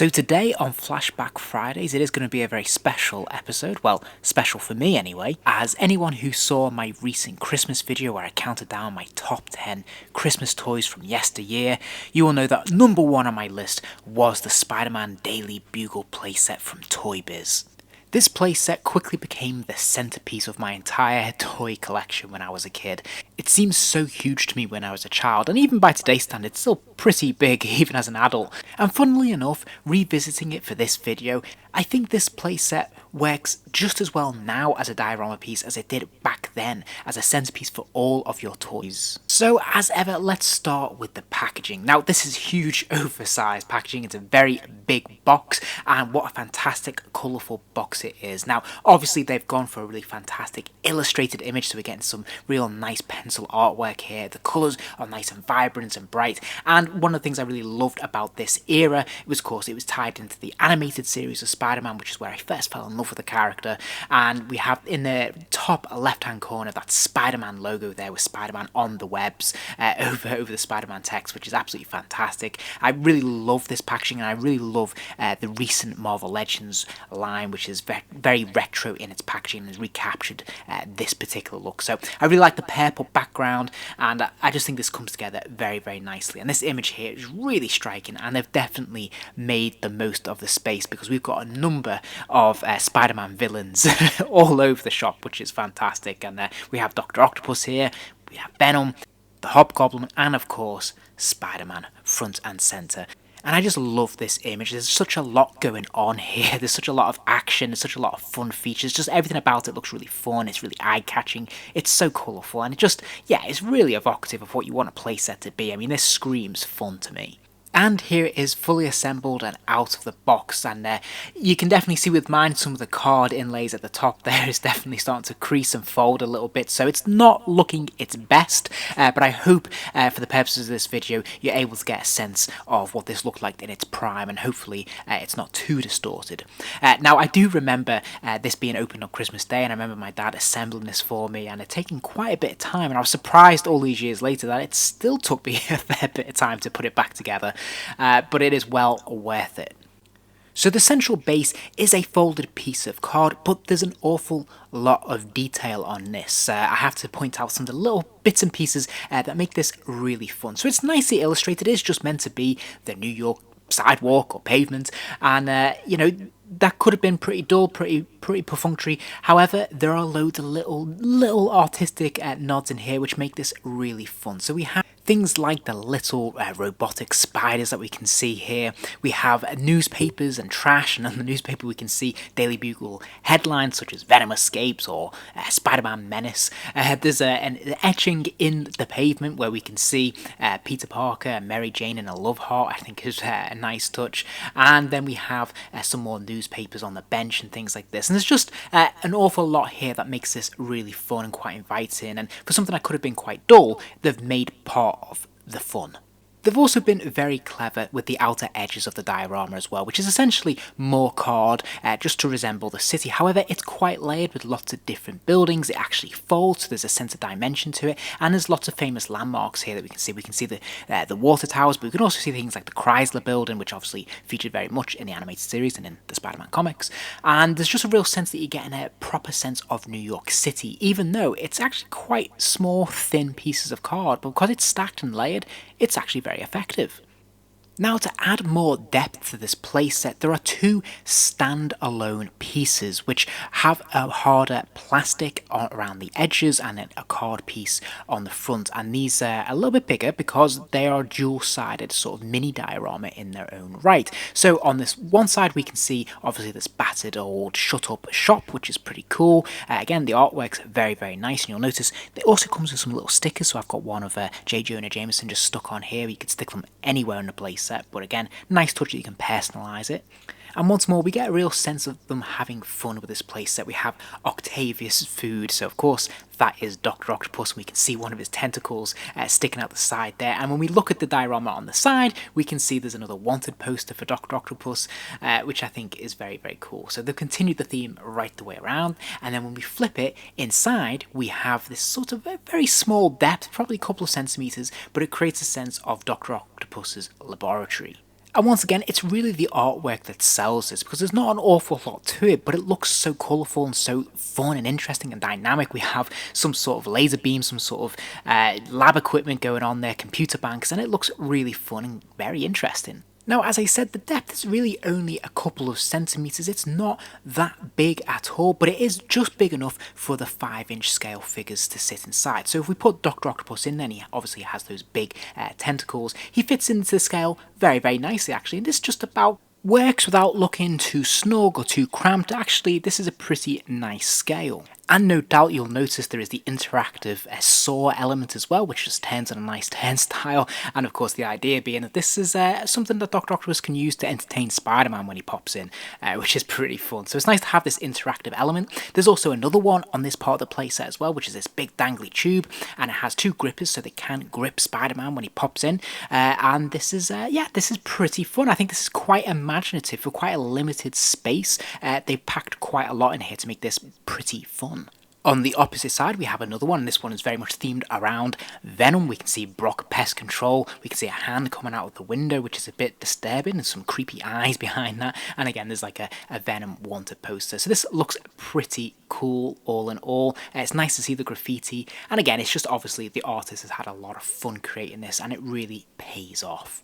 So today on Flashback Fridays, it is going to be a very special episode. Well, special for me anyway, as anyone who saw my recent Christmas video where I counted down my top 10 Christmas toys from yesteryear, you will know that number one on my list was the Spider-Man Daily Bugle Playset from ToyBiz. This playset quickly became the centerpiece of my entire toy collection when I was a kid. It seems so huge to me when I was a child, and even by today's standards, it's still pretty big even as an adult. And funnily enough, revisiting it for this video, I think this playset works just as well now as a diorama piece as it did back then as a centerpiece for all of your toys. So as ever, let's start with the packaging. Now this is huge oversized packaging, it's a very big box, and what a fantastic colourful box it is. Now obviously they've gone for a really fantastic illustrated image, so we're getting some real nice pencil artwork here. The colours are nice and vibrant and bright, and one of the things I really loved about this era was, of course, it was tied into the animated series of Spider-Man, which is where I first fell in love with the character. And we have in the top left hand corner that Spider-Man logo there with Spider-Man on the webs over the Spider-Man text, which is absolutely fantastic. I really love this packaging, and I really love the recent Marvel Legends line, which is very retro in its packaging and has recaptured this particular look. So I really like the purple background, and I just think this comes together very nicely. And this image here is really striking, and they've definitely made the most of the space because we've got a number of Spider-Man villains all over the shop, which is fantastic. And we have Dr. Octopus here, we have Venom, the Hobgoblin, and of course Spider-Man front and centre. And I just love this image. There's such a lot going on here. There's such a lot of action. There's such a lot of fun features. Just everything about it looks really fun. It's really eye-catching. It's so colourful. And it just, yeah, it's really evocative of what you want a playset to be. I mean, this screams fun to me. And here it is fully assembled and out of the box, and you can definitely see with mine some of the card inlays at the top there is definitely starting to crease and fold a little bit, so it's not looking its best, but I hope for the purposes of this video you're able to get a sense of what this looked like in its prime, and hopefully it's not too distorted. Now I do remember this being opened on Christmas Day, and I remember my dad assembling this for me, and it taking quite a bit of time, and I was surprised all these years later that it still took me a fair bit of time to put it back together. But it is well worth it. So the central base is a folded piece of card, but there's an awful lot of detail on this. I have to point out some of the little bits and pieces that make this really fun. So it's nicely illustrated. It is just meant to be the New York sidewalk or pavement, and you know, that could have been pretty dull, pretty perfunctory. However, there are loads of little artistic nods in here which make this really fun. So we have things like the little robotic spiders that we can see here. We have newspapers and trash, and on the newspaper we can see Daily Bugle headlines such as Venom Escapes or Spider-Man Menace. There's an etching in the pavement where we can see Peter Parker and Mary Jane in a love heart. I think is a nice touch. And then we have some more newspapers on the bench and things like this. And there's just an awful lot here that makes this really fun and quite inviting. And for something that could have been quite dull, they've made part of the fun. They've also been very clever with the outer edges of the diorama as well, which is essentially more card, just to resemble the city. However, it's quite layered with lots of different buildings. It actually folds, so there's a sense of dimension to it, and there's lots of famous landmarks here that we can see. We can see the water towers, but we can also see things like the Chrysler Building, which obviously featured very much in the animated series and in the Spider-Man comics. And there's just a real sense that you're getting a proper sense of New York City, even though it's actually quite small, thin pieces of card, but because it's stacked and layered, it's actually very effective. Now, to add more depth to this playset, there are two stand-alone pieces which have a harder plastic around the edges and then a card piece on the front, and these are a little bit bigger because they are dual-sided sort of mini diorama in their own right. So on this one side we can see obviously this battered old shut-up shop, which is pretty cool. Again, the artwork's very nice, and you'll notice it also comes with some little stickers. So I've got one of J. Jonah Jameson just stuck on here. You could stick them anywhere in the playset. But again, nice touch that you can personalise it. And once more, we get a real sense of them having fun with this playset. We have Octavius food, so of course that is Dr. Octopus, and we can see one of his tentacles sticking out the side there. And when we look at the diorama on the side, we can see there's another wanted poster for Dr. Octopus, which I think is very cool. So they've continued the theme right the way around, and then when we flip it, inside we have this sort of very small depth, probably a couple of centimetres, but it creates a sense of Dr. Octopus's laboratory. And once again, it's really the artwork that sells this, because there's not an awful lot to it, but it looks so colourful and so fun and interesting and dynamic. We have some sort of laser beam, some sort of lab equipment going on there, computer banks, and it looks really fun and very interesting. Now, as I said, the depth is really only a couple of centimetres. It's not that big at all, but it is just big enough for the 5-inch scale figures to sit inside. So if we put Dr. Octopus in, then he obviously has those big tentacles. He fits into the scale very, very nicely, actually, and this just about works without looking too snug or too cramped. Actually, this is a pretty nice scale. And no doubt you'll notice there is the interactive saw element as well, which just turns on a nice turnstile. And of course the idea being that this is something that Dr. Octopus can use to entertain Spider-Man when he pops in, which is pretty fun. So it's nice to have this interactive element. There's also another one on this part of the playset as well, which is this big dangly tube, and it has 2 grippers so they can grip Spider-Man when he pops in. And this is, this is pretty fun. I think this is quite imaginative for quite a limited space. They've packed quite a lot in here to make this pretty fun. On the opposite side, we have another one, and this one is very much themed around Venom. We can see Brock Pest Control, we can see a hand coming out of the window, which is a bit disturbing, and some creepy eyes behind that, and again there's like a Venom wanted poster. So this looks pretty cool all in all. It's nice to see the graffiti, and again it's just obviously the artist has had a lot of fun creating this, and it really pays off.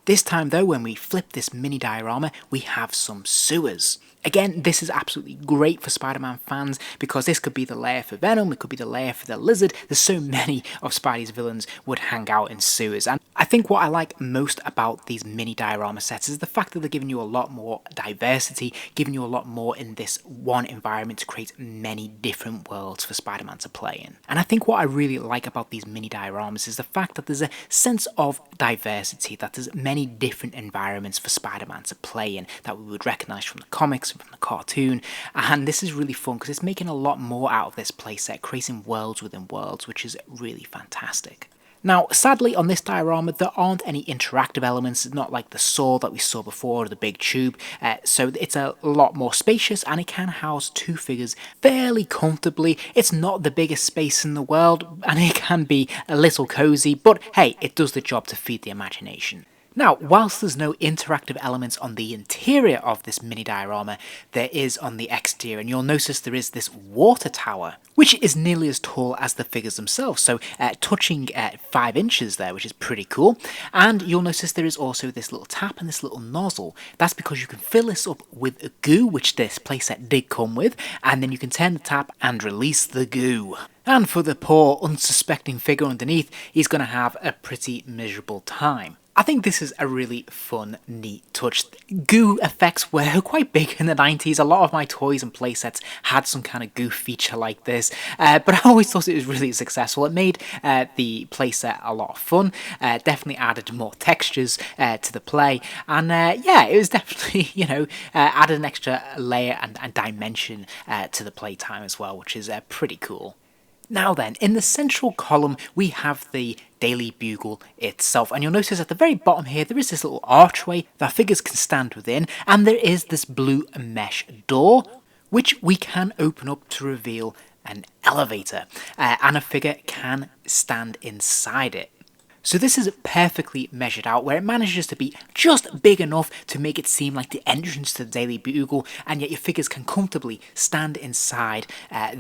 This time though, when we flip this mini diorama, we have some sewers. Again, this is absolutely great for Spider-Man fans, because this could be the lair for Venom, it could be the lair for the Lizard. There's so many of Spidey's villains would hang out in sewers. And I think what I like most about these mini diorama sets is the fact that they're giving you a lot more diversity, giving you a lot more in this one environment to create many different worlds for Spider-Man to play in. And I think what I really like about these mini dioramas is the fact that there's a sense of diversity, that there's many different environments for Spider-Man to play in that we would recognise from the comics, from the cartoon, and this is really fun because it's making a lot more out of this playset, creating worlds within worlds, which is really fantastic. Now, sadly, on this diorama, there aren't any interactive elements. It's not like the saw that we saw before, or the big tube, so it's a lot more spacious, and it can house 2 figures fairly comfortably. It's not the biggest space in the world, and it can be a little cozy, but hey, it does the job to feed the imagination. Now, whilst there's no interactive elements on the interior of this mini diorama, there is on the exterior, and you'll notice there is this water tower, which is nearly as tall as the figures themselves, so touching 5 inches there, which is pretty cool. And you'll notice there is also this little tap and this little nozzle. That's because you can fill this up with a goo, which this playset did come with, and then you can turn the tap and release the goo. And for the poor, unsuspecting figure underneath, he's going to have a pretty miserable time. I think this is a really fun, neat touch. Goo effects were quite big in the 90s. A lot of my toys and playsets had some kind of goo feature like this, but I always thought it was really successful. It made the playset a lot of fun, definitely added more textures to the play, and it was definitely, added an extra layer and dimension to the playtime as well, which is pretty cool. Now then, in the central column, we have the Daily Bugle itself, and you'll notice at the very bottom here, there is this little archway that figures can stand within, and there is this blue mesh door, which we can open up to reveal an elevator, and a figure can stand inside it. So this is perfectly measured out, where it manages to be just big enough to make it seem like the entrance to the Daily Bugle, and yet your figures can comfortably stand inside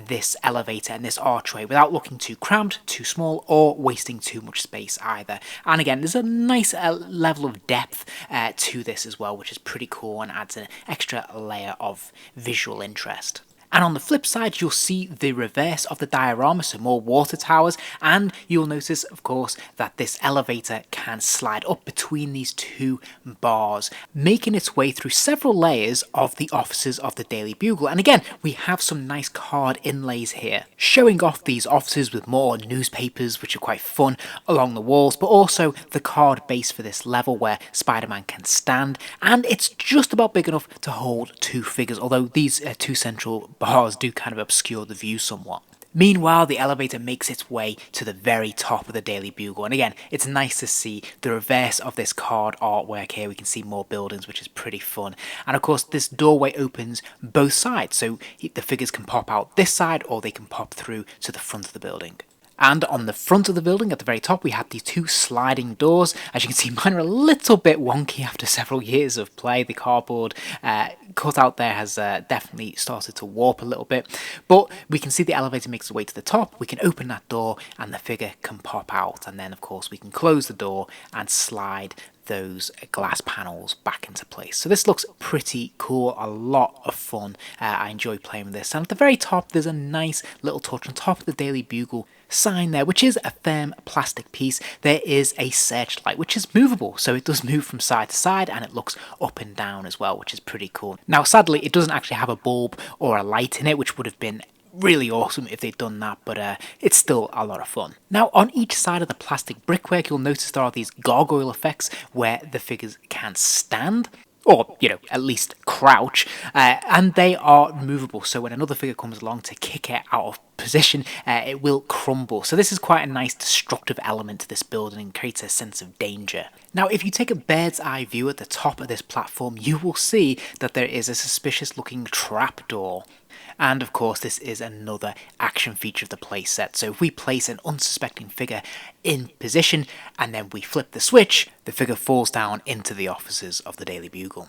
this elevator and this archway without looking too cramped, too small, or wasting too much space either. And again, there's a nice level of depth to this as well, which is pretty cool and adds an extra layer of visual interest. And on the flip side, you'll see the reverse of the diorama, so more water towers, and you'll notice, of course, that this elevator can slide up between these 2 bars, making its way through several layers of the offices of the Daily Bugle. And again, we have some nice card inlays here, showing off these offices with more newspapers, which are quite fun, along the walls, but also the card base for this level where Spider-Man can stand, and it's just about big enough to hold 2 figures, although these 2 central bars do kind of obscure the view somewhat. Meanwhile, the elevator makes its way to the very top of the Daily Bugle, and again, it's nice to see the reverse of this card artwork here. We can see more buildings, which is pretty fun. And of course, this doorway opens both sides, so the figures can pop out this side or they can pop through to the front of the building. And on the front of the building at the very top, we have these two sliding doors. As you can see, mine are a little bit wonky after several years of play. The cardboard cutout there has definitely started to warp a little bit. But we can see the elevator makes its way to the top. We can open that door and the figure can pop out. And then, of course, we can close the door and slide those glass panels back into place. So this looks pretty cool, a lot of fun. I enjoy playing with this. And at the very top, there's a nice little touch on top of the Daily Bugle sign there, which is a firm plastic piece. There is a searchlight, which is movable, so it does move from side to side, and it looks up and down as well, which is pretty cool. Now, sadly, it doesn't actually have a bulb or a light in it, which would have been really awesome if they'd done that, but it's still a lot of fun. Now, on each side of the plastic brickwork, you'll notice there are these gargoyle effects where the figures can stand, or, you know, at least crouch, and they are movable, so when another figure comes along to kick it out of position, it will crumble. So this is quite a nice destructive element to this building and creates a sense of danger. Now, if you take a bird's eye view at the top of this platform, you will see that there is a suspicious looking trapdoor. And of course, this is another action feature of the playset. So if we place an unsuspecting figure in position and then we flip the switch, the figure falls down into the offices of the Daily Bugle.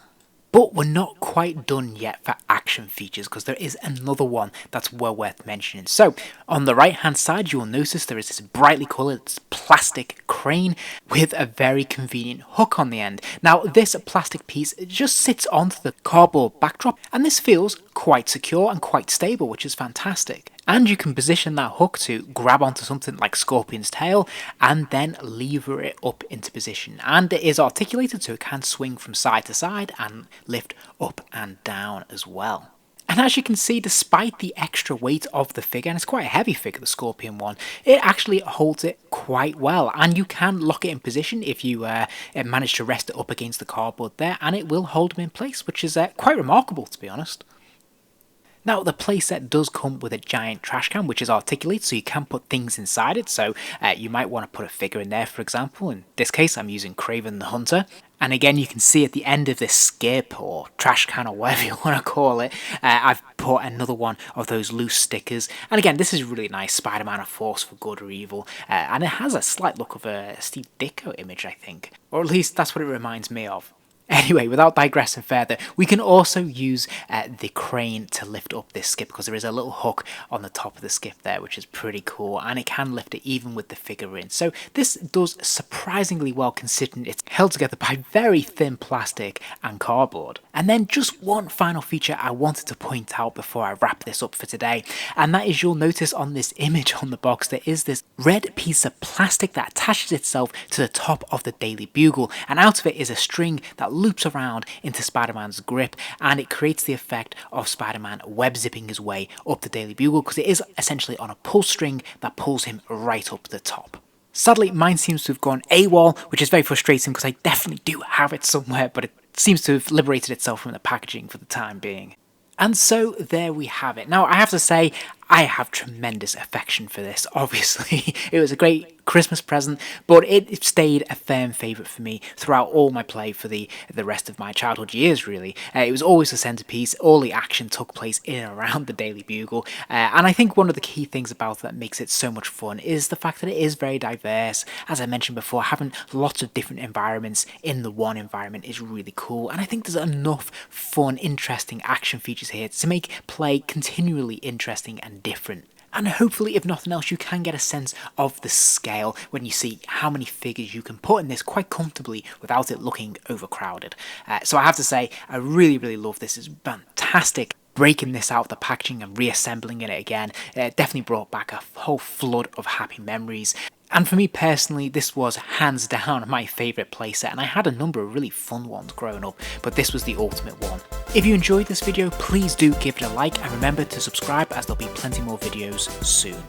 But we're not quite done yet for action features, because there is another one that's well worth mentioning. So on the right hand side, you will notice there is this brightly coloured plastic crane with a very convenient hook on the end. Now, this plastic piece just sits onto the cardboard backdrop, and this feels quite secure and quite stable, which is fantastic. And you can position that hook to grab onto something like Scorpion's tail and then lever it up into position. And it is articulated, so it can swing from side to side and lift up and down as well. And as you can see, despite the extra weight of the figure, and it's quite a heavy figure, the Scorpion one, it actually holds it quite well. And you can lock it in position if you manage to rest it up against the cardboard there, and it will hold them in place, which is quite remarkable, to be honest. Now, the playset does come with a giant trash can, which is articulated, so you can put things inside it. So you might want to put a figure in there, for example. In this case, I'm using Craven the Hunter. And again, you can see at the end of this skip or trash can or whatever you want to call it, I've put another one of those loose stickers. And again, this is really nice. Spider-Man, a force for good or evil. And it has a slight look of a Steve Ditko image, I think. Or at least that's what it reminds me of. Anyway, without digressing further, we can also use the crane to lift up this skip, because there is a little hook on the top of the skip there, which is pretty cool, and it can lift it even with the figure in. So this does surprisingly well, considering it's held together by very thin plastic and cardboard. And then just one final feature I wanted to point out before I wrap this up for today, and that is, you'll notice on this image on the box, there is this red piece of plastic that attaches itself to the top of the Daily Bugle, and out of it is a string that loops around into Spider-Man's grip, and it creates the effect of Spider-Man web zipping his way up the Daily Bugle, because it is essentially on a pull string that pulls him right up the top. Sadly, mine seems to have gone AWOL, which is very frustrating because I definitely do have it somewhere, but it seems to have liberated itself from the packaging for the time being. And so there we have it. Now, I have to say, I have tremendous affection for this, obviously. It was a great Christmas present, but it stayed a firm favourite for me throughout all my play for the rest of my childhood years, really. It was always the centrepiece. All the action took place in and around the Daily Bugle, and I think one of the key things about that makes it so much fun is the fact that it is very diverse. As I mentioned before, having lots of different environments in the one environment is really cool, and I think there's enough fun, interesting action features here to make play continually interesting and different. And hopefully, if nothing else, you can get a sense of the scale when you see how many figures you can put in this quite comfortably without it looking overcrowded. So I have to say, I really love this. It's fantastic. Breaking this out of the packaging and reassembling it again, it definitely brought back a whole flood of happy memories. And for me personally, this was hands down my favourite playset, and I had a number of really fun ones growing up, but this was the ultimate one. If you enjoyed this video, please do give it a like, and remember to subscribe, as there'll be plenty more videos soon.